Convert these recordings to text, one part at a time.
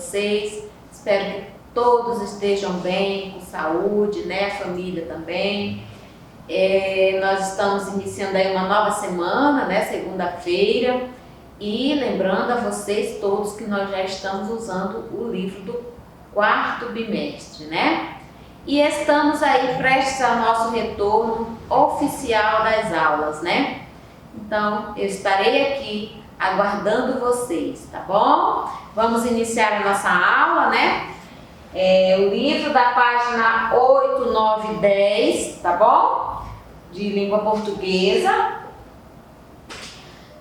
vocês. Espero que todos estejam bem, com saúde, né? A família também. Nós estamos iniciando aí uma nova semana, né? Segunda-feira. E lembrando a vocês todos que nós já estamos usando o livro do quarto bimestre, né? E estamos aí prestes ao nosso retorno oficial das aulas, né? Então, eu estarei aqui aguardando vocês, tá bom? Vamos iniciar a nossa aula, né? O livro da página 8, 9 e 10, tá bom? De língua portuguesa.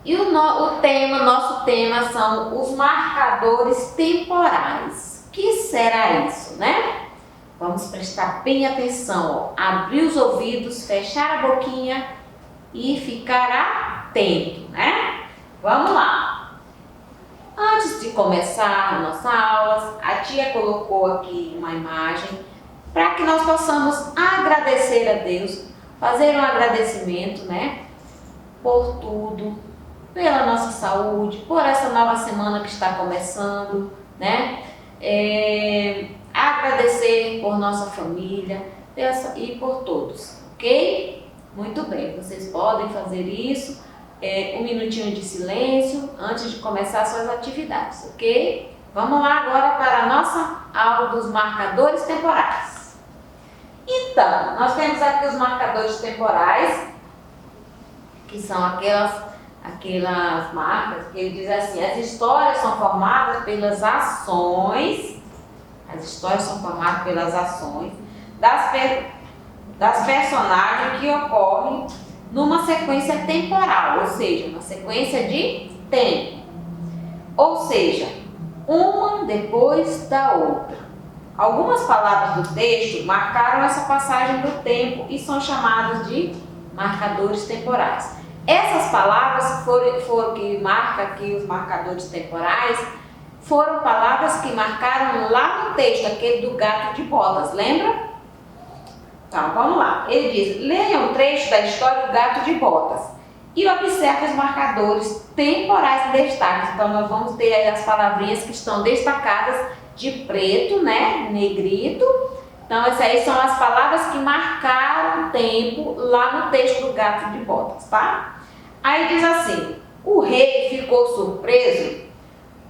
E nosso tema são os marcadores temporais. O que será isso, né? Vamos prestar bem atenção, ó. Abrir os ouvidos, fechar a boquinha e ficar atento, né? Vamos lá. Antes de começar a nossa aula, a tia colocou aqui uma imagem para que nós possamos agradecer a Deus, fazer um agradecimento, né? Por tudo, pela nossa saúde, por essa nova semana que está começando, né? Agradecer por nossa família e por todos, ok? Muito bem, vocês podem fazer isso, um minutinho de silêncio antes de começar suas atividades, ok? Vamos lá agora para a nossa aula dos marcadores temporais. Então, nós temos aqui os marcadores temporais, que são aquelas marcas que ele diz assim: as histórias são formadas pelas ações. As histórias são formadas pelas ações das personagens que ocorrem numa sequência temporal, ou seja, uma sequência de tempo. Ou seja, uma depois da outra. Algumas palavras do texto marcaram essa passagem do tempo e são chamadas de marcadores temporais. Essas palavras foram que marcam aqui os marcadores temporais, foram palavras que marcaram lá no texto, aquele do gato de botas, lembra? Então, vamos lá. Ele diz: leia um trecho da história do gato de botas e observe os marcadores temporais em destaque. Então, nós vamos ter aí as palavrinhas que estão destacadas de preto, né? Negrito. Então, essas aí são as palavras que marcaram o tempo lá no texto do gato de botas, tá? Aí diz assim: o rei ficou surpreso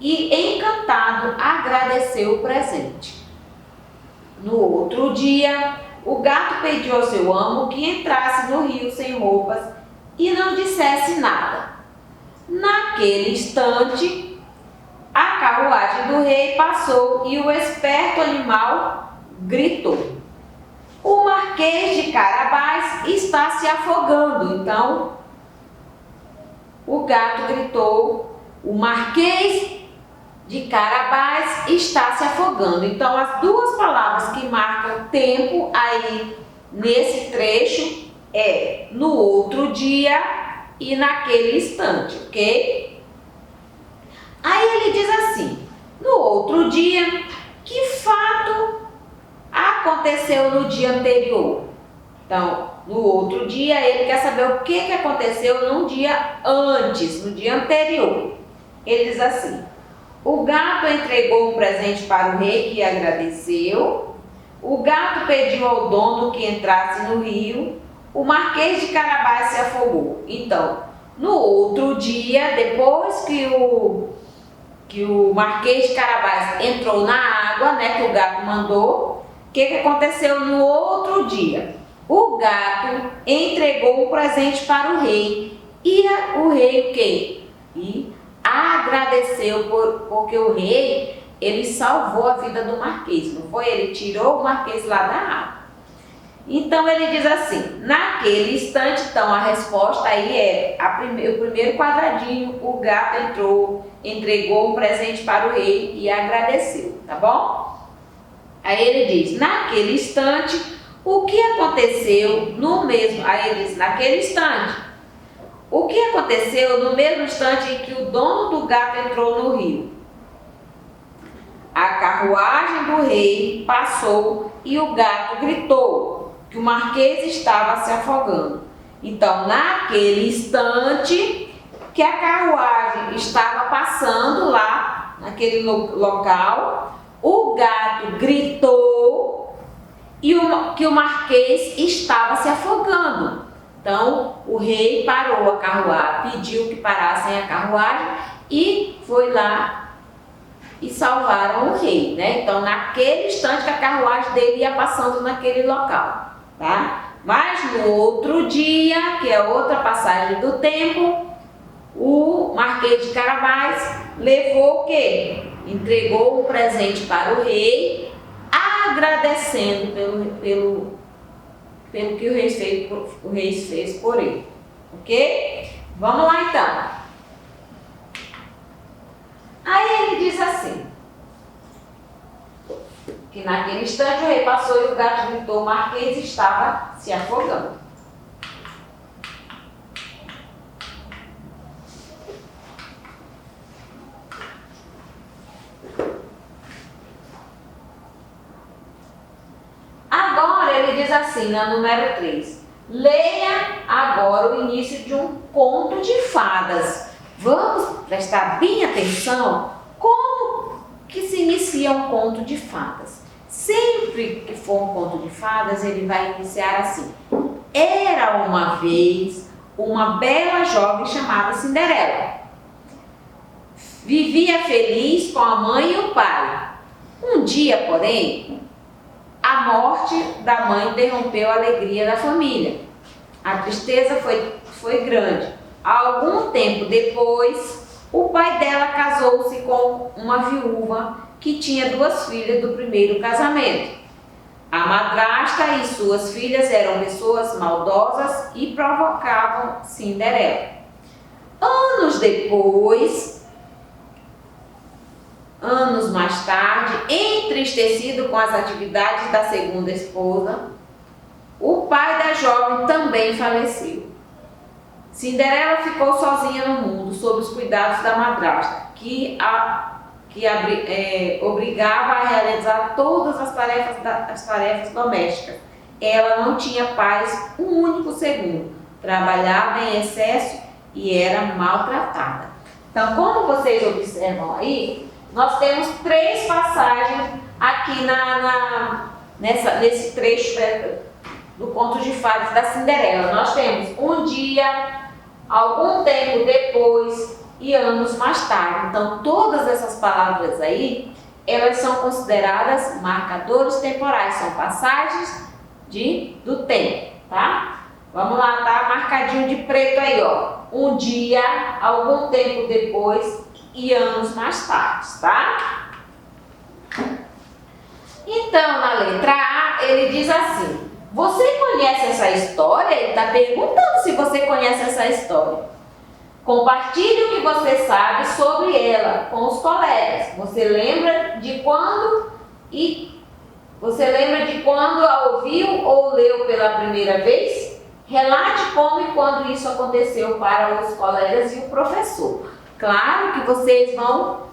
e encantado agradeceu o presente. No outro dia, o gato pediu ao seu amo que entrasse no rio sem roupas e não dissesse nada. Naquele instante, a carruagem do rei passou e o esperto animal gritou: o Marquês de Carabás está se afogando. Então, o gato gritou: o Marquês de Carabás está se afogando. Então, as duas palavras que marcam tempo aí nesse trecho é no outro dia e naquele instante, ok? Aí ele diz assim: no outro dia, que fato aconteceu no dia anterior? Então, no outro dia, ele quer saber o que aconteceu no dia antes, no dia anterior. Ele diz assim: o gato entregou um presente para o rei que agradeceu. O gato pediu ao dono que entrasse no rio. O Marquês de Carabás se afogou. Então, no outro dia, depois que o Marquês de Carabás entrou na água, né, que o gato mandou, o que aconteceu no outro dia? O gato entregou um presente para o rei. E o rei o quê? E agradeceu porque o rei, ele salvou a vida do Marquês, não foi? Ele tirou o Marquês lá da água. Então ele diz assim: naquele instante, então a resposta aí é o primeiro quadradinho: o gato entrou, entregou um presente para o rei e agradeceu, tá bom? Aí ele diz: naquele instante, o que aconteceu no mesmo... Aí ele diz: naquele instante, o que aconteceu no mesmo instante em que o dono do gato entrou no rio? A carruagem do rei passou e o gato gritou que o Marquês estava se afogando. Então, naquele instante que a carruagem estava passando lá naquele local, o gato gritou e que o marquês estava se afogando. Então o rei parou a carruagem, pediu que parassem a carruagem e foi lá e salvaram o rei, né? Então naquele instante que a carruagem dele ia passando naquele local, tá? Mas no outro dia, que é outra passagem do tempo, o Marquês de Carabás levou o quê? Entregou um presente para o rei, agradecendo pelo que o rei fez por ele. Ok? Vamos lá então. Aí ele diz assim, que naquele instante o rei passou e o gato gritou, o Marquês estava se afogando. Agora ele diz assim, na número 3, leia agora o início de um conto de fadas. Vamos prestar bem atenção como que se inicia um conto de fadas. Sempre que for um conto de fadas, ele vai iniciar assim. Era uma vez uma bela jovem chamada Cinderela. Vivia feliz com a mãe e o pai. Um dia, porém, a morte da mãe interrompeu a alegria da família. A tristeza foi grande. Algum tempo depois, o pai dela casou-se com uma viúva que tinha 2 filhas do primeiro casamento. A madrasta e suas filhas eram pessoas maldosas e provocavam Cinderela. Anos mais tarde, entristecido com as atividades da segunda esposa, o pai da jovem também faleceu. Cinderela ficou sozinha no mundo, sob os cuidados da madrasta, que obrigava a realizar todas as tarefas domésticas. Ela não tinha paz um único segundo, trabalhava em excesso e era maltratada. Então, como vocês observam aí, nós temos 3 passagens aqui nesse trecho do conto de fadas da Cinderela. Nós temos um dia, algum tempo depois e anos mais tarde. Então, todas essas palavras aí, elas são consideradas marcadores temporais, são passagens do tempo, tá? Vamos lá, tá marcadinho de preto aí, ó. Um dia, algum tempo depois e anos mais tarde, tá? Então, na letra A, ele diz assim, você conhece essa história? Ele está perguntando se você conhece essa história. Compartilhe o que você sabe sobre ela com os colegas. Você lembra de quando a ouviu ou leu pela primeira vez? Relate como e quando isso aconteceu para os colegas e o professor. Claro que vocês vão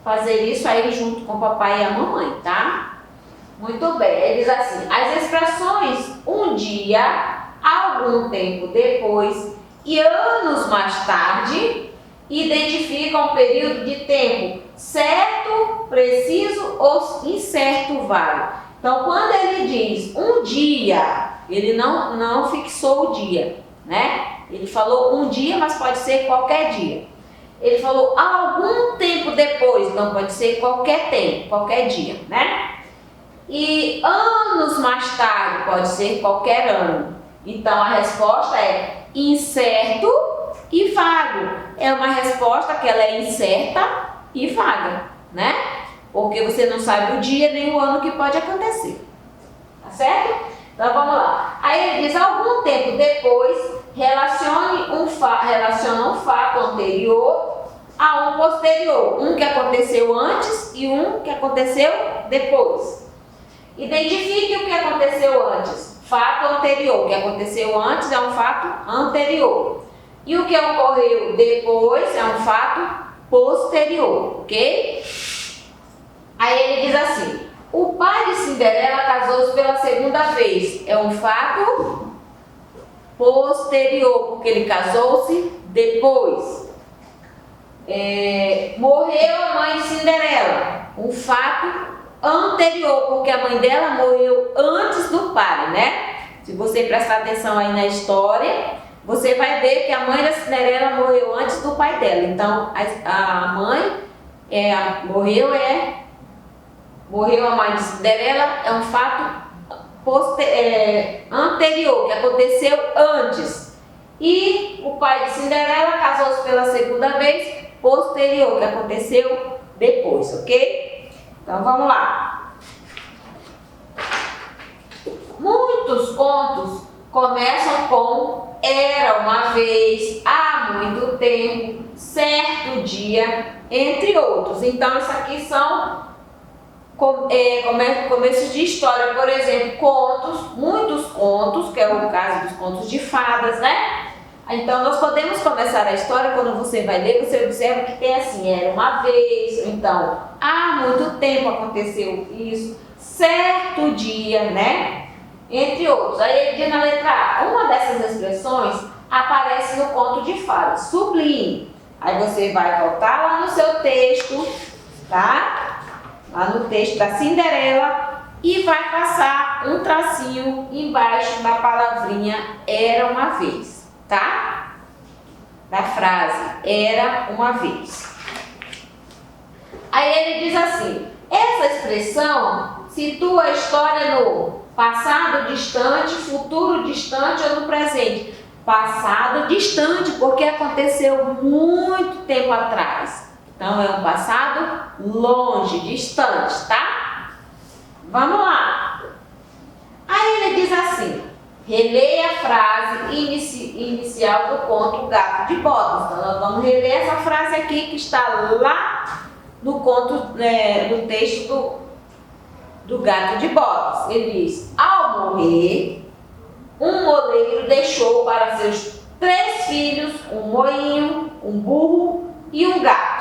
fazer isso aí junto com o papai e a mamãe, tá? Muito bem, ele diz assim, as expressões um dia, algum tempo depois e anos mais tarde identificam um período de tempo certo, preciso ou incerto, vago. Então, quando ele diz um dia, ele não fixou o dia, né? Ele falou um dia, mas pode ser qualquer dia. Ele falou algum tempo depois, então pode ser qualquer tempo, qualquer dia, né? E anos mais tarde, pode ser qualquer ano. Então a resposta é incerto e vago. É uma resposta que ela é incerta e vaga, né? Porque você não sabe o dia nem o ano que pode acontecer. Tá certo? Então vamos lá. Aí ele diz, algum tempo depois, relaciona um fato anterior a um posterior. Um que aconteceu antes e um que aconteceu depois. Identifique o que aconteceu antes. Fato anterior. O que aconteceu antes é um fato anterior. E o que ocorreu depois é um fato posterior, ok? Aí ele diz assim, o pai de Cinderela casou-se pela segunda vez. É um fato posterior, porque ele casou-se depois. morreu a mãe de Cinderela, um fato anterior, porque a mãe dela morreu antes do pai, né? Se você prestar atenção aí na história, você vai ver que a mãe da Cinderela morreu antes do pai dela. Então, a mãe morreu a mãe de Cinderela, é um fato anterior, que aconteceu antes. E o pai de Cinderela casou-se pela segunda vez, posterior, que aconteceu depois, ok? Então, vamos lá. Muitos contos começam com era uma vez, há muito tempo, certo dia, entre outros. Então, isso aqui são começos de história, por exemplo, contos, muitos contos, que é o caso dos contos de fadas, né? Então, nós podemos começar a história, quando você vai ler, você observa que tem assim, era uma vez, então, há muito tempo aconteceu isso, certo dia, né? Entre outros. Aí ele diz na letra A, uma dessas expressões aparece no conto de fadas, sublinhe. Aí você vai voltar lá no seu texto, tá? Lá no texto da Cinderela e vai passar um tracinho embaixo da palavrinha era uma vez, tá? Da frase era uma vez. Aí ele diz assim, essa expressão situa a história no passado distante, futuro distante ou no presente. Passado distante, porque aconteceu muito tempo atrás. Então, é um passado longe, distante, tá? Vamos lá. Aí ele diz assim, releia a frase inicial do conto O Gato de Botas. Então, nós vamos reler essa frase aqui que está lá no conto, no texto do Gato de Botas. Ele diz, ao morrer, um moleiro deixou para seus 3 filhos um moinho, um burro e um gato.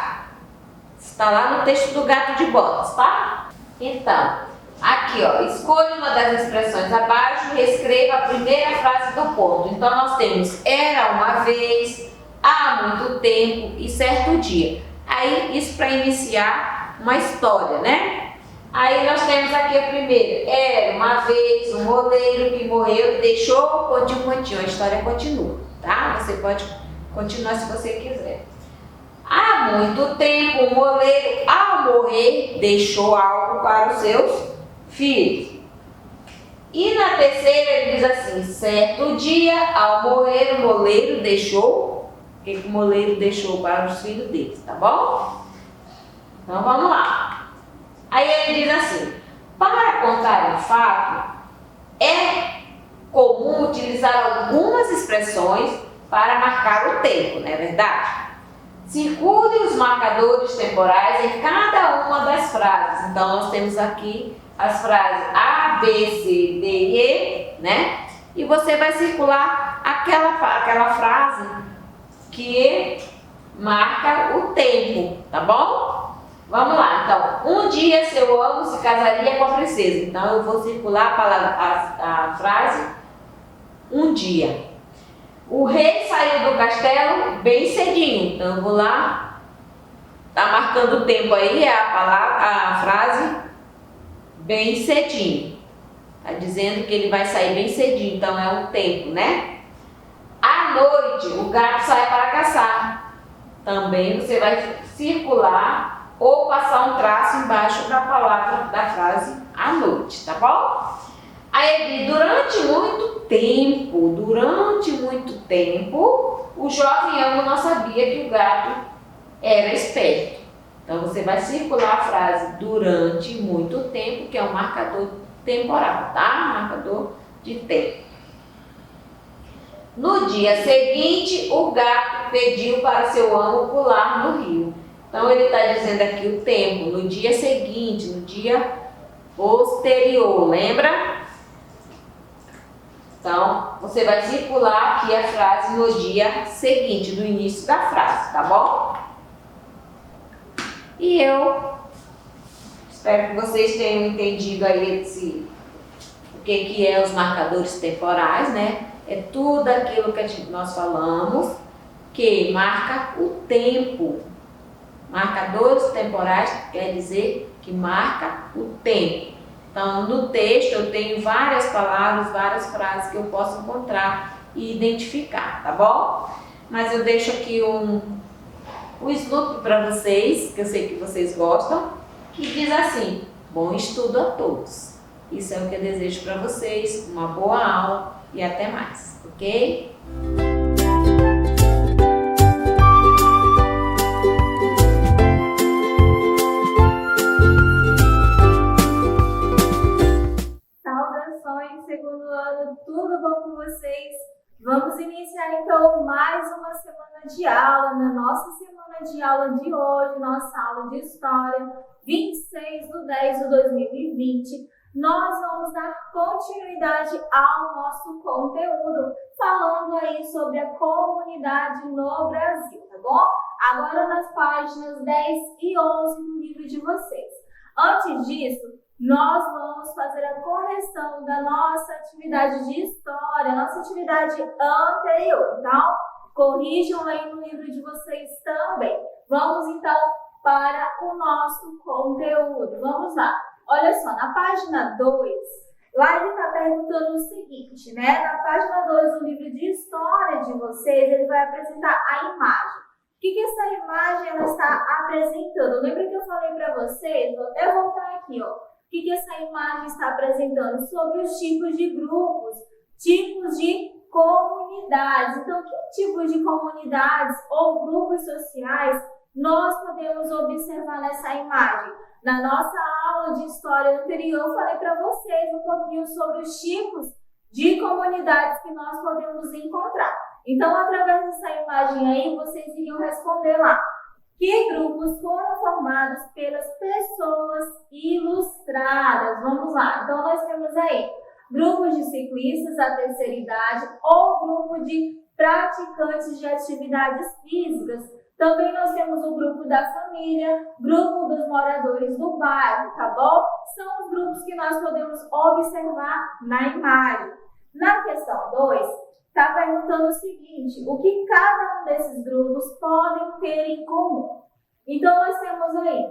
Está lá no texto do Gato de Botas, tá? Então, aqui ó, escolha uma das expressões abaixo e reescreva a primeira frase do conto. Então nós temos era uma vez, há muito tempo e certo dia. Aí isso para iniciar uma história, né? Aí nós temos aqui a primeira, era uma vez um moleiro que morreu e deixou pontinho, a história continua, tá? Você pode continuar se você quiser. Há muito tempo um moleiro, ao morrer, deixou algo para os seus filhos. E na terceira ele diz assim, certo dia, ao morrer, o moleiro deixou, o que o moleiro deixou para os filhos deles, tá bom? Então vamos lá. Aí ele diz assim, para contar um fato, é comum utilizar algumas expressões para marcar o tempo, não é verdade? Circule os marcadores temporais em cada uma das frases. Então, nós temos aqui as frases A, B, C, D e E, né? E você vai circular aquela frase que marca o tempo, tá bom? Vamos lá, então, um dia seu amo se casaria com a princesa. Então, eu vou circular a frase um dia. O rei saiu do castelo bem cedinho. Então, eu vou lá, tá marcando o tempo aí, a frase bem cedinho. Tá dizendo que ele vai sair bem cedinho, então é um tempo, né? À noite, o gato sai para caçar. Também você vai circular ou passar um traço embaixo da palavra da frase à noite, tá bom? Aí ele diz, durante muito tempo, o jovem amo não sabia que o gato era esperto. Então você vai circular a frase durante muito tempo, que é um marcador temporal, tá? Marcador de tempo. No dia seguinte, o gato pediu para seu amo pular no rio. Então ele está dizendo aqui o tempo, no dia seguinte, no dia posterior, lembra? Então, você vai circular aqui a frase no dia seguinte, no início da frase, tá bom? E eu espero que vocês tenham entendido aí o que é os marcadores temporais, né? É tudo aquilo que nós falamos que marca o tempo, Marcadores temporais quer dizer que marca o tempo. Então, no texto eu tenho várias palavras, várias frases que eu posso encontrar e identificar, tá bom? Mas eu deixo aqui um Snoopy para vocês, que eu sei que vocês gostam, que diz assim: bom estudo a todos. Isso é o que eu desejo para vocês, uma boa aula e até mais, ok? Saudações, segundo ano, tudo bom com vocês? Vamos iniciar então mais uma semana de aula. Na nossa semana de aula de hoje, nossa aula de História, 26/10/2020, nós vamos dar continuidade ao nosso conteúdo, falando aí sobre a comunidade no Brasil, tá bom? Agora nas páginas 10 e 11 do livro de vocês. Antes disso, nós vamos fazer a correção da nossa atividade de história, nossa atividade anterior. Então, corrijam aí no livro de vocês também. Vamos então para o nosso conteúdo. Vamos lá. Olha só, na página 2, lá ele está perguntando o seguinte, né? Na página 2 do livro de história de vocês, ele vai apresentar a imagem. O que essa imagem ela está apresentando? Lembra que eu falei para vocês? Vou até voltar aqui, ó. O que essa imagem está apresentando? Sobre os tipos de grupos, tipos de comunidades. Então, que tipos de comunidades ou grupos sociais nós podemos observar nessa imagem? Na nossa aula de história anterior, eu falei para vocês um pouquinho sobre os tipos de comunidades que nós podemos encontrar. Então, através dessa imagem aí, vocês iriam responder lá. Que grupos foram formados pelas pessoas ilustradas? Vamos lá. Então, nós temos aí grupos de ciclistas da terceira idade ou grupo de praticantes de atividades físicas. Também nós temos o grupo da família, grupo dos moradores do bairro, tá bom? São os grupos que nós podemos observar na imagem. Na questão 2, está perguntando o seguinte: o que cada um desses grupos podem ter em comum? Então, nós temos aí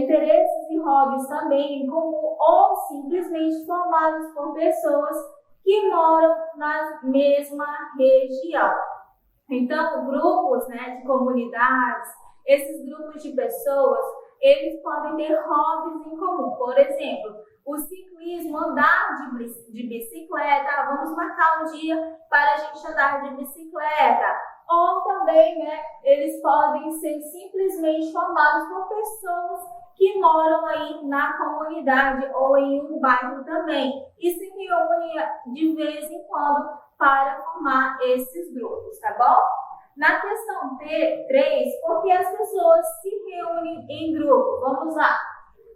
interesses e hobbies também em comum ou simplesmente formados por pessoas que moram na mesma região. Então, grupos, né, de comunidades, esses grupos de pessoas, eles podem ter hobbies em comum. Por exemplo, o ciclismo, andar de bicicleta, vamos marcar um dia para a gente andar de bicicleta. Ou também, né, eles podem ser simplesmente formados por pessoas que moram aí na comunidade ou em um bairro também e se reúnem de vez em quando para formar esses grupos, tá bom? Na questão 3, por que as pessoas se reúnem em grupo? Vamos lá.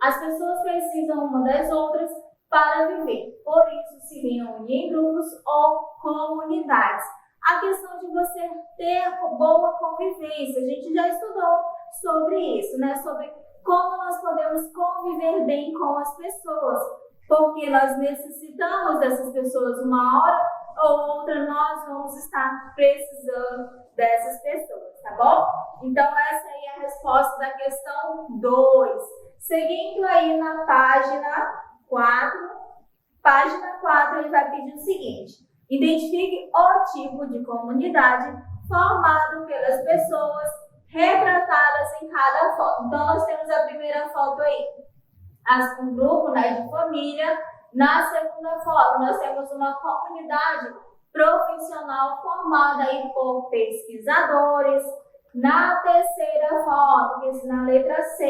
As pessoas precisam uma das outras para viver, por isso se reúnem em grupos ou comunidades. A questão de você ter boa convivência, a gente já estudou sobre isso, né? Sobre como nós podemos conviver bem com as pessoas, porque nós necessitamos dessas pessoas uma hora ou outra, nós vamos estar precisando dessas pessoas, tá bom? Então, essa aí é a resposta da questão 2. Seguindo aí na página 4, ele vai pedir o seguinte: identifique o tipo de comunidade formado pelas pessoas retratadas em cada foto. Então, nós temos a primeira foto aí, um grupo, né, de família. Na segunda foto, nós temos uma comunidade profissional formada aí por pesquisadores. Na terceira foto, que é na letra C,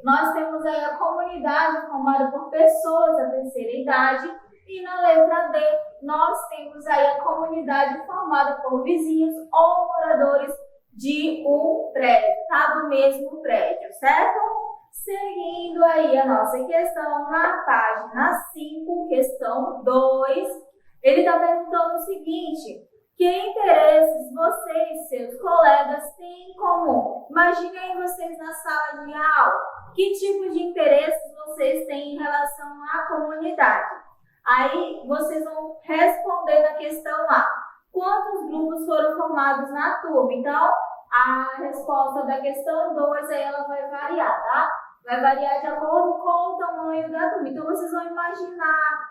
nós temos aí a comunidade formada por pessoas da terceira idade. E na letra D, nós temos aí a comunidade formada por vizinhos ou moradores de um prédio, tá? Do mesmo prédio, certo? Seguindo aí a nossa questão, na página 5, questão 2, ele está perguntando o seguinte: que interesses vocês e seus colegas têm em comum? Imaginem aí vocês na sala de aula, que tipo de interesses vocês têm em relação à comunidade? Aí vocês vão responder na questão A. Quantos grupos foram formados na turma? Então, a resposta da questão 2 aí ela vai variar, tá? Vai variar de acordo com o tamanho da turma. Então, vocês vão imaginar,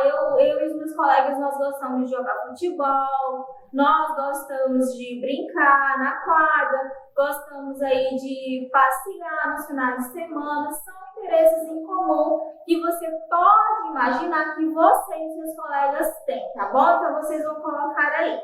eu e os meus colegas, nós gostamos de jogar futebol, nós gostamos de brincar na quadra, gostamos aí de passear nos finais de semana, são interesses em comum que você pode imaginar que você e seus colegas têm, tá bom? Então, vocês vão colocar aí.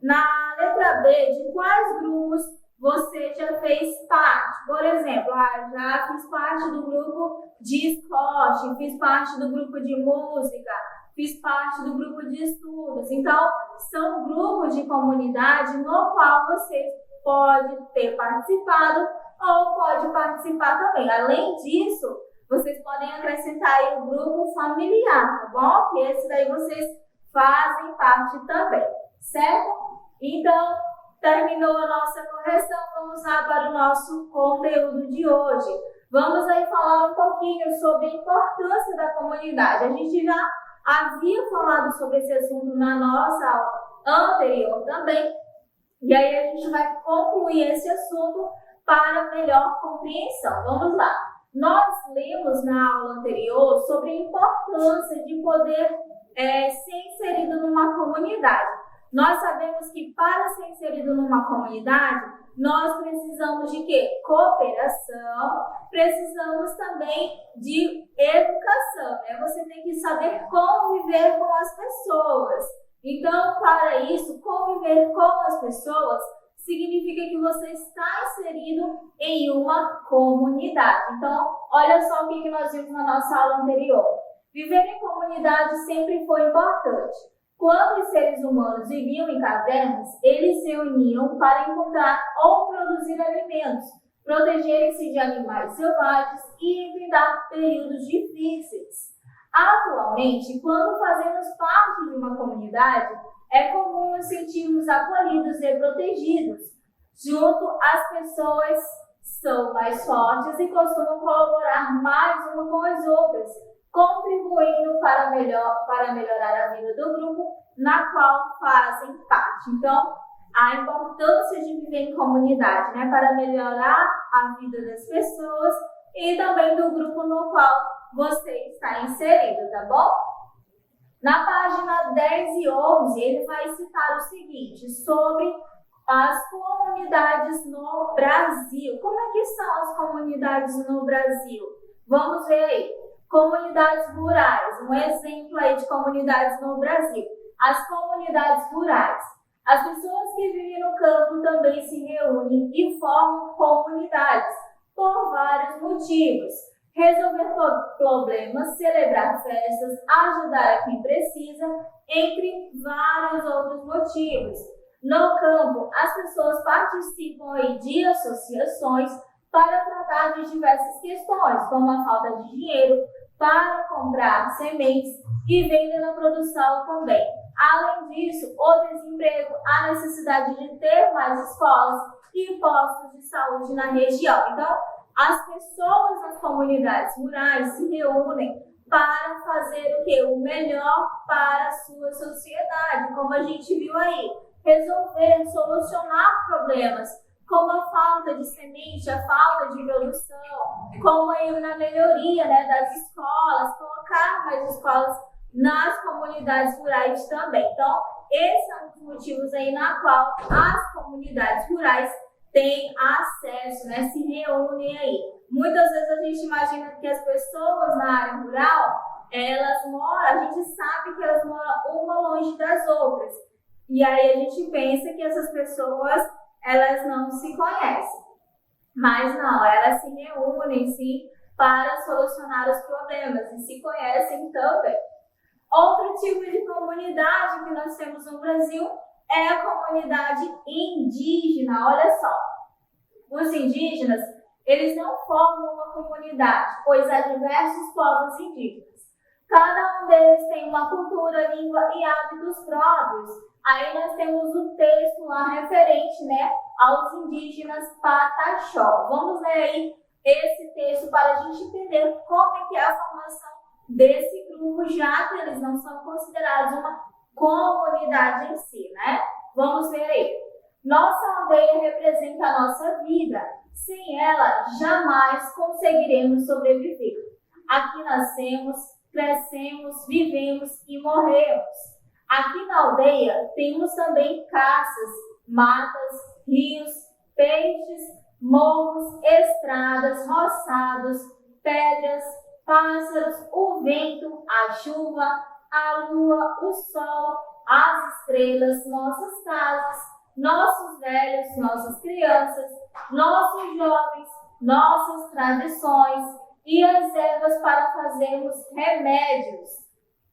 Na letra B, de quais grupos você já fez parte? Por exemplo, já fiz parte do grupo de esporte, fiz parte do grupo de música, fiz parte do grupo de estudos. Então, são grupos de comunidade no qual você pode ter participado ou pode participar também. Além disso, vocês podem acrescentar aí o grupo familiar, tá bom? Que esse daí vocês fazem parte também, certo? Então, terminou a nossa correção, vamos lá para o nosso conteúdo de hoje. Vamos aí falar um pouquinho sobre a importância da comunidade. A gente já havia falado sobre esse assunto na nossa aula anterior também, e aí a gente vai concluir esse assunto para melhor compreensão. Vamos lá. Nós lemos na aula anterior sobre a importância de poder ser inserido numa comunidade. Nós sabemos que para ser inserido numa comunidade, nós precisamos de quê? Cooperação, precisamos também de educação, né? Você tem que saber conviver com as pessoas. Então, para isso, conviver com as pessoas significa que você está inserido em uma comunidade. Então, olha só o que nós vimos na nossa aula anterior. Viver em comunidade sempre foi importante. Quando os seres humanos viviam em cavernas, eles se uniam para encontrar ou produzir alimentos, protegerem-se de animais selvagens e enfrentar períodos difíceis. Atualmente, quando fazemos parte de uma comunidade, é comum nos sentirmos acolhidos e protegidos. Junto, as pessoas são mais fortes e costumam colaborar mais umas com as outras, contribuindo para melhorar a vida do grupo na qual fazem parte. Então, a importância de viver em comunidade, né, para melhorar a vida das pessoas e também do grupo no qual você está inserido, tá bom? Na página 10 e 11, ele vai citar o seguinte, sobre as comunidades no Brasil. Como é que são as comunidades no Brasil? Vamos ver aí. Comunidades rurais, um exemplo aí de comunidades no Brasil. As comunidades rurais. As pessoas que vivem no campo também se reúnem e formam comunidades por vários motivos. Resolver problemas, celebrar festas, ajudar a quem precisa, entre vários outros motivos. No campo, as pessoas participam aí de associações para tratar de diversas questões, como a falta de dinheiro para comprar sementes e venda na produção também. Além disso, o desemprego, a necessidade de ter mais escolas e postos de saúde na região. Então, as pessoas das comunidades rurais se reúnem para fazer o quê? O melhor para a sua sociedade, como a gente viu aí. Resolver, solucionar problemas, como a falta de semente, a falta de produção, como aí na melhoria, né, das escolas, colocar mais escolas nas comunidades rurais também. Então, esses são os motivos aí na qual as comunidades rurais têm acesso, né, se reúnem aí. Muitas vezes a gente imagina que as pessoas na área rural, elas moram, a gente sabe que elas moram uma longe das outras. E aí a gente pensa que essas pessoas, elas não se conhecem. Mas não, elas se reúnem sim para solucionar os problemas e se conhecem também. Outro tipo de comunidade que nós temos no Brasil é a comunidade indígena. Olha só, os indígenas, eles não formam uma comunidade, pois há diversos povos indígenas. Cada um deles tem uma cultura, língua e hábitos próprios. Aí nós temos o texto lá referente, né, aos indígenas Pataxó. Vamos ler aí esse texto para a gente entender como é que é a formação desse grupo, já que eles não são considerados uma comunidade em si, né? Vamos ver aí. Nossa aldeia representa a nossa vida. Sem ela, jamais conseguiremos sobreviver. Aqui nascemos, crescemos, vivemos e morremos. Aqui na aldeia temos também caças, matas, rios, peixes, morros, estradas, roçados, pedras, pássaros, o vento, a chuva, a lua, o sol, as estrelas, nossas casas, nossos velhos, nossas crianças, nossos jovens, nossas tradições e as ervas para fazermos remédios.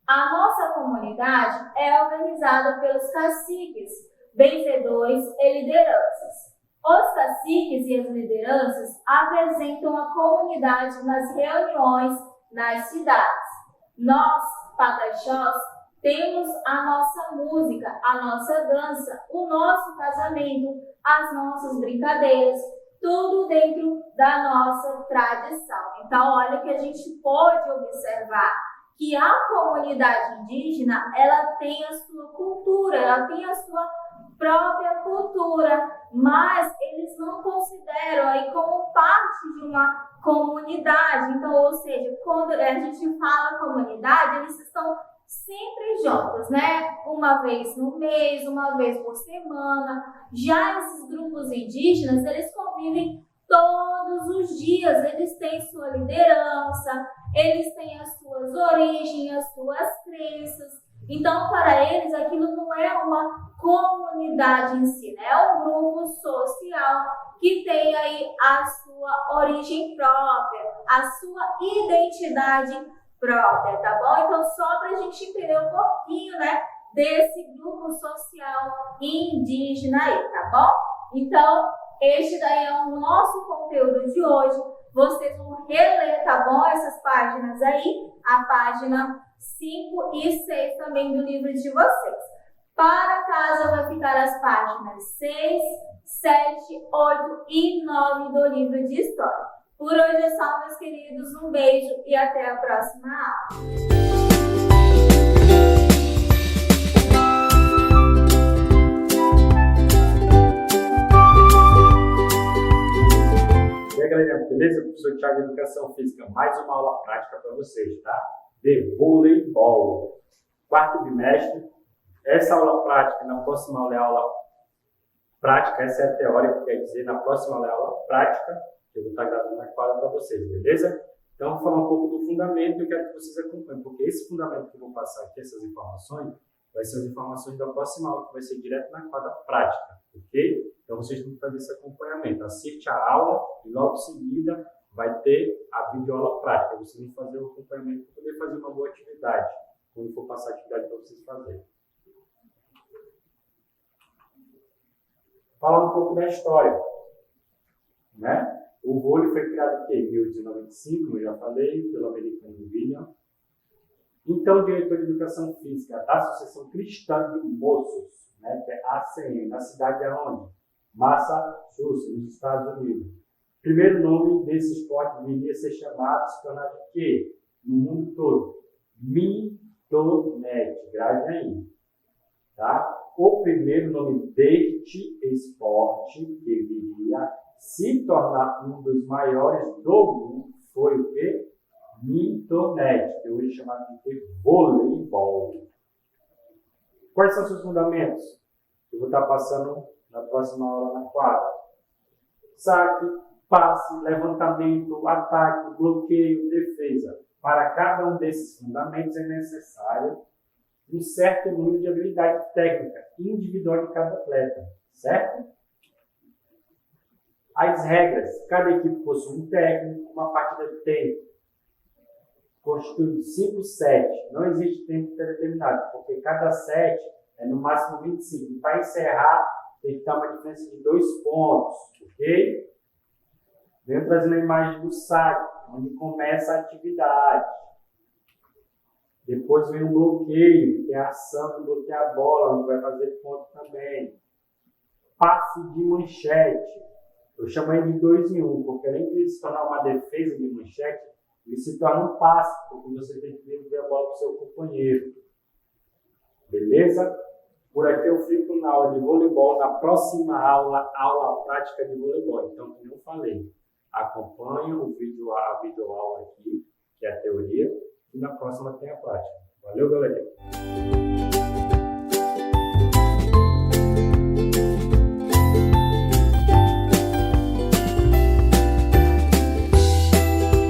A nossa comunidade é organizada pelos caciques, benzedores e lideranças. Os caciques e as lideranças apresentam a comunidade nas reuniões nas cidades. Nós, pataxós, temos a nossa música, a nossa dança, o nosso casamento, as nossas brincadeiras, tudo dentro da nossa tradição. Então, olha que a gente pode observar que a comunidade indígena, ela tem a sua cultura, ela tem a sua própria cultura, mas eles não consideram aí como parte de uma comunidade. Então, ou seja, quando a gente fala comunidade, eles estão sempre juntos, né? Uma vez no mês, uma vez por semana. Já esses grupos indígenas, eles convivem todos os dias, eles têm sua liderança, eles têm as suas origens, as suas crenças. Então, para eles, aquilo não é uma comunidade em si, né? É um grupo social que tem aí a sua origem própria, a sua identidade própria, tá bom? Então, só para a gente entender um pouquinho, né, desse grupo social indígena aí, tá bom? Então, este daí é o nosso conteúdo de hoje. Vocês vão reler, tá bom? Essas páginas aí, a página 5 e 6 também do livro de vocês. Para casa vai ficar as páginas 6, 7, 8 e 9 do livro de história. Por hoje é só, meus queridos. Um beijo e até a próxima aula. E aí, galera, beleza? Professor Thiago de Educação Física, mais uma aula prática para vocês, tá? De voleibol. Quarto bimestre. Essa aula prática, na próxima aula é aula prática, essa é a teórica, quer dizer, na próxima aula é aula prática, que eu vou estar gravando na quadra para vocês, beleza? Então, vou falar um pouco do fundamento e eu quero que vocês acompanhem, porque esse fundamento que eu vou passar aqui, essas informações, vai ser as informações da próxima aula, que vai ser direto na quadra prática, ok? Então, vocês têm que fazer esse acompanhamento. Assiste a aula e logo em seguida vai ter a videoaula prática. Vocês vão fazer o acompanhamento para poder fazer uma boa atividade, quando for passar a atividade para vocês fazerem. Falar um pouco da história, né? O vôlei foi criado em 1895, como eu já falei, pelo americano William. Então, o diretor de Educação Física da Associação Cristã de Moços, né, que é a ACM, na cidade de onde? Massachusetts, nos Estados Unidos. O primeiro nome desse esporte viria a ser chamado, se tornar de quê? No mundo todo. Mintonete, grave aí. Tá? O primeiro nome deste esporte que viria se tornar um dos maiores do mundo foi o quê? Mintonete, que hoje é chamado de voleibol. Quais são seus fundamentos? Eu vou estar passando na próxima aula na quadra. Saque, passe, levantamento, ataque, bloqueio, defesa. Para cada um desses fundamentos é necessário um certo número de habilidade técnica individual de cada atleta, certo? As regras. Cada equipe possui um técnico, uma partida de tempo. Constitui 5 sets. Não existe tempo determinado, porque cada set é no máximo 25. E para encerrar, tem que dar uma diferença de 2 pontos, ok? Venho trazendo a imagem do saque, onde começa a atividade. Depois vem o bloqueio, que é a ação de bloquear a bola, onde vai fazer ponto também. Passe de manchete. Eu chamo ele de 2 em 1, porque além de se tornar uma defesa de manchete, ele se torna um passe, porque você tem que devolver a bola para o seu companheiro. Beleza? Por aqui eu fico na aula de voleibol, na próxima aula prática de voleibol. Então, como eu falei, acompanha a videoaula aqui, que é a teoria, e na próxima tem a prática. Valeu, galera!